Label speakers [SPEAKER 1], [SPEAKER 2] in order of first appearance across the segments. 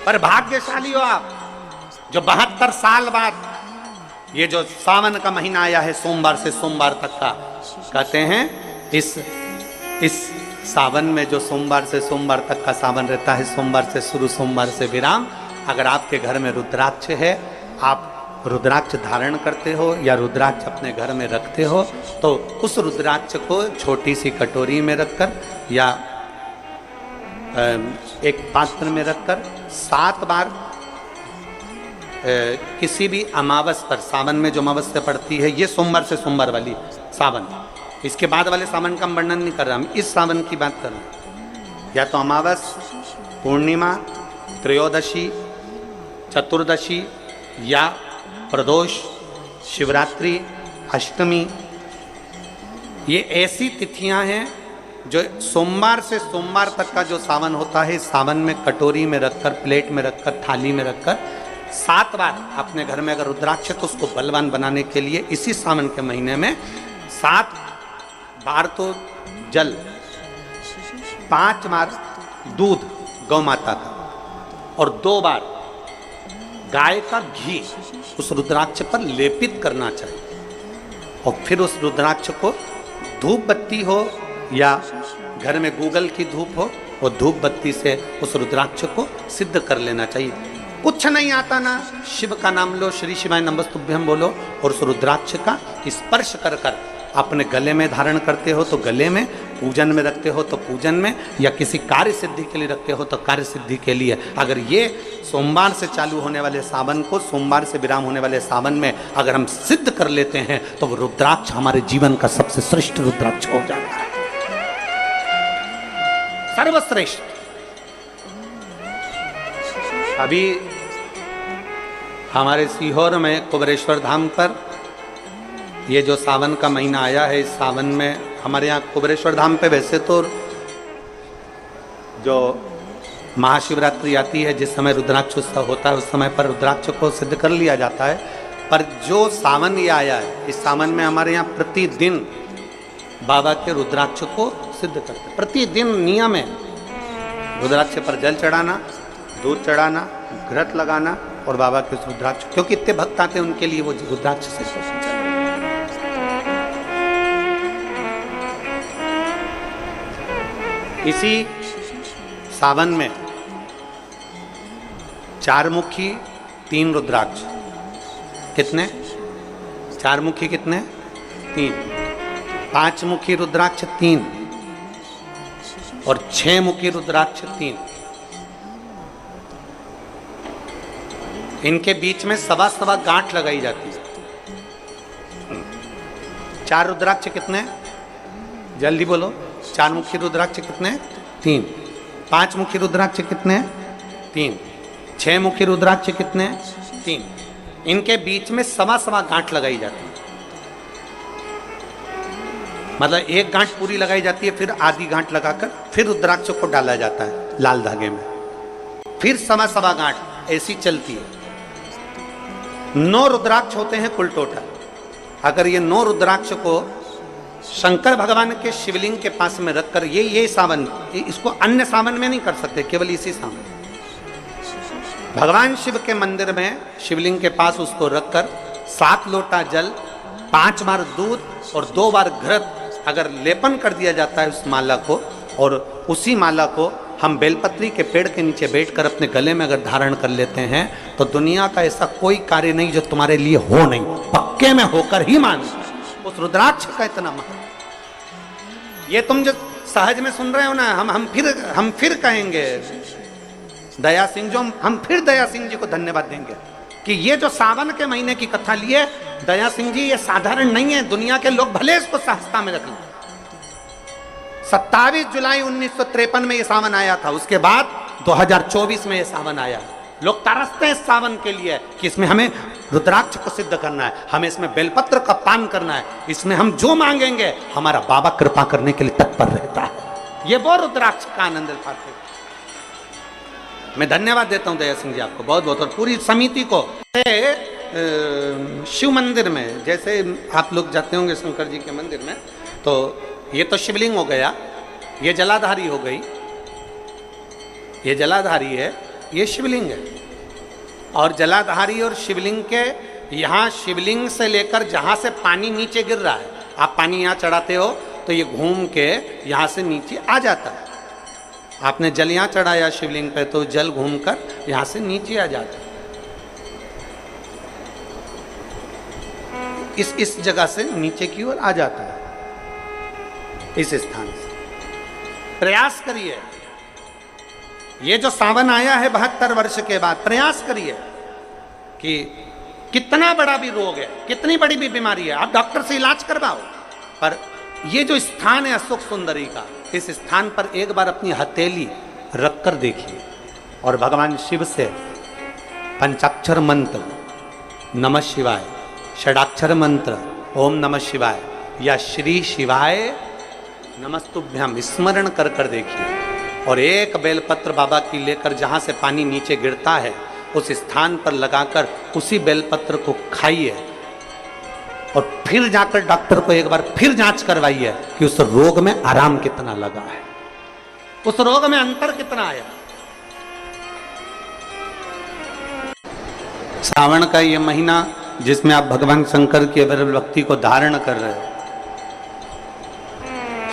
[SPEAKER 1] पर भाग्यशाली हो आप जो 72 साल बाद ये जो सावन का महीना आया है, सोमवार से सोमवार तक का, कहते हैं इस सावन में जो सोमवार से सोमवार तक का सावन रहता है, सोमवार से शुरू सोमवार से विराम, अगर आपके घर में रुद्राक्ष है, आप रुद्राक्ष धारण करते हो या रुद्राक्ष अपने घर में रखते हो, तो उस रुद्राक्ष को छोटी सी कटोरी में रखकर या एक पात्र में रखकर 7 बार किसी भी अमावस पर, सावन में जो अमावस्या पड़ती है, ये सोमवार से सोमवार वाली सावन, इसके बाद वाले सावन का हम वर्णन नहीं कर रहा, हम इस सावन की बात कर रहे हैं। या तो अमावस, पूर्णिमा, त्रयोदशी, चतुर्दशी या प्रदोष, शिवरात्रि, अष्टमी, ये ऐसी तिथियां हैं जो सोमवार से सोमवार तक का जो सावन होता है, सावन में कटोरी में रखकर, प्लेट में रखकर, थाली में रखकर 7 बार अपने घर में अगर रुद्राक्ष है तो उसको बलवान बनाने के लिए इसी सावन के महीने में 7 बार तो जल, 5 बार दूध गौ माता का और 2 बार गाय का घी उस रुद्राक्ष पर लेपित करना चाहिए। और फिर उस रुद्राक्ष को धूप बत्ती हो या घर में गूगल की धूप हो, और धूप बत्ती से उस रुद्राक्ष को सिद्ध कर लेना चाहिए। कुछ नहीं आता ना, शिव का नाम लो, श्री शिवाय नमस्तुभ्यम बोलो, और उस रुद्राक्ष का स्पर्श कर कर अपने गले में धारण करते हो तो गले में, पूजन में रखते हो तो पूजन में, या किसी कार्य सिद्धि के लिए रखते हो तो कार्य सिद्धि के लिए। अगर ये सोमवार से चालू होने वाले सावन को सोमवार से विराम होने वाले सावन में अगर हम सिद्ध कर लेते हैं तो वो रुद्राक्ष हमारे जीवन का सबसे श्रेष्ठ रुद्राक्ष हो जाता है, सर्वश्रेष्ठ। अभी हमारे सीहोर में कुबेरेश्वर धाम पर ये जो सावन का महीना आया है, इस सावन में हमारे यहाँ कुबेरेश्वर धाम पे वैसे तो जो महाशिवरात्रि आती है, जिस समय रुद्राक्ष उत्सव होता है, उस समय पर रुद्राक्ष को सिद्ध कर लिया जाता है। पर जो सावन ये आया है, इस सावन में हमारे यहाँ प्रतिदिन बाबा के रुद्राक्ष को सिद्ध करते हैं। प्रतिदिन नियम है रुद्राक्ष पर जल चढ़ाना, दूध चढ़ाना, घृत लगाना और बाबा के उस रुद्राक्ष, क्योंकि इतने भक्त आते हैं उनके लिए वो रुद्राक्ष से इसी सावन में 4 मुखी 3 रुद्राक्ष, कितने? 4 मुखी कितने? 3। 5 मुखी रुद्राक्ष 3 और 6 मुखी रुद्राक्ष 3। इनके बीच में सवा गांठ लगाई जाती है। 4 रुद्राक्ष कितने? जल्दी बोलो। 4 मुखी रुद्राक्ष कितने? 3। 5 मुखी रुद्राक्ष कितने? 3। 6 मुखी रुद्राक्ष कितने? 3। इनके बीच में सवा गांठ लगाई जाती है। मतलब एक गांठ पूरी लगाई जाती है, फिर आधी गांठ लगाकर फिर रुद्राक्ष को डाला जाता है लाल धागे में, फिर सवा गांठ ऐसी चलती है। 9 रुद्राक्ष होते हैं कुल टोटल। अगर ये 9 रुद्राक्ष को शंकर भगवान के शिवलिंग के पास में रखकर ये सावन, इसको अन्य सावन में नहीं कर सकते, केवल इसी सावन भगवान शिव के मंदिर में शिवलिंग के पास उसको रखकर 7 लोटा जल, 5 बार दूध और 2 बार घृत अगर लेपन कर दिया जाता है उस माला को, और उसी माला को हम बेलपत्री के पेड़ के नीचे बैठकर अपने गले में अगर धारण कर लेते हैं तो दुनिया का ऐसा कोई कार्य नहीं जो तुम्हारे लिए हो नहीं, पक्के में होकर ही मान। उस रुद्राक्ष का इतना महत्व, ये तुम जो सहज में सुन रहे हो ना, हम फिर कहेंगे दया सिंह, जो हम फिर दया सिंह जी को धन्यवाद देंगे कि ये जो सावन के महीने की कथा लिए दया सिंह जी, ये साधारण नहीं है। दुनिया के लोग भले इसको सहजता में रख लें। 27 जुलाई 1953 में ये सावन आया था, उसके बाद 2024 में ये सावन आया। लोग तरसते हैं इस सावन के लिए कि इसमें हमें रुद्राक्ष को सिद्ध करना है, हमें इसमें बेलपत्र का पान करना है, इसमें हम जो मांगेंगे हमारा बाबा कृपा करने के लिए तत्पर रहता है। ये वो रुद्राक्ष का आनंद उठाते हैं। मैं धन्यवाद देता हूं दया सिंह जी आपको बहुत बहुत, और पूरी समिति को। शिव मंदिर में जैसे आप लोग जाते होंगे शंकर जी के मंदिर में, तो ये तो शिवलिंग हो गया, ये जलाधारी हो गई, ये जलाधारी है, ये शिवलिंग है। और जलाधारी और शिवलिंग के यहाँ शिवलिंग से लेकर जहाँ से पानी नीचे गिर रहा है, आप पानी यहाँ चढ़ाते हो तो ये घूम के यहाँ से नीचे आ जाता है। आपने जल यहाँ चढ़ाया शिवलिंग पे तो जल घूमकर यहाँ से नीचे आ जाता है। इस जगह से नीचे की ओर आ जाता है, इस स्थान से। प्रयास करिए, ये जो सावन आया है 72 वर्ष के बाद, प्रयास करिए कि कितना बड़ा भी रोग है, कितनी बड़ी भी बीमारी है, आप डॉक्टर से इलाज करवाओ, पर ये जो स्थान है असुख सुंदरी का, इस स्थान पर एक बार अपनी हथेली रखकर देखिए और भगवान शिव से पंचाक्षर मंत्र नमः शिवाय, षडाक्षर मंत्र ओम नमः शिवाय या श्री शिवाय नमस्तुभ्यम स्मरण कर कर देखिए। और एक बेलपत्र बाबा की लेकर जहाँ से पानी नीचे गिरता है उस स्थान पर लगाकर उसी बेलपत्र को खाइए और फिर जाकर डॉक्टर को एक बार फिर जांच करवाइए कि उस रोग में आराम कितना लगा है, उस रोग में अंतर कितना आया। सावन का ये महीना जिसमें आप भगवान शंकर की भक्ति को धारण कर रहे हो,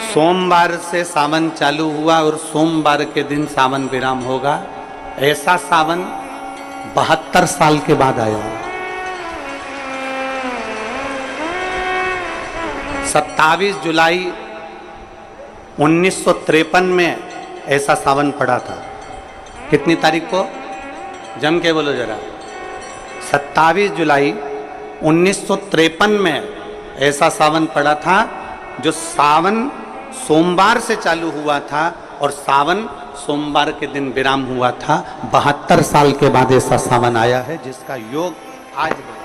[SPEAKER 1] सोमवार से सावन चालू हुआ और सोमवार के दिन सावन विराम होगा। ऐसा सावन 72 साल के बाद आया। 27 जुलाई 1953 में ऐसा सावन पड़ा था। कितनी तारीख को? जम के बोलो जरा। 27 जुलाई 1953 में ऐसा सावन पड़ा था, जो सावन सोमवार से चालू हुआ था और सावन सोमवार के दिन विराम हुआ था। 72 साल के बाद ऐसा सावन आया है जिसका योग आज है।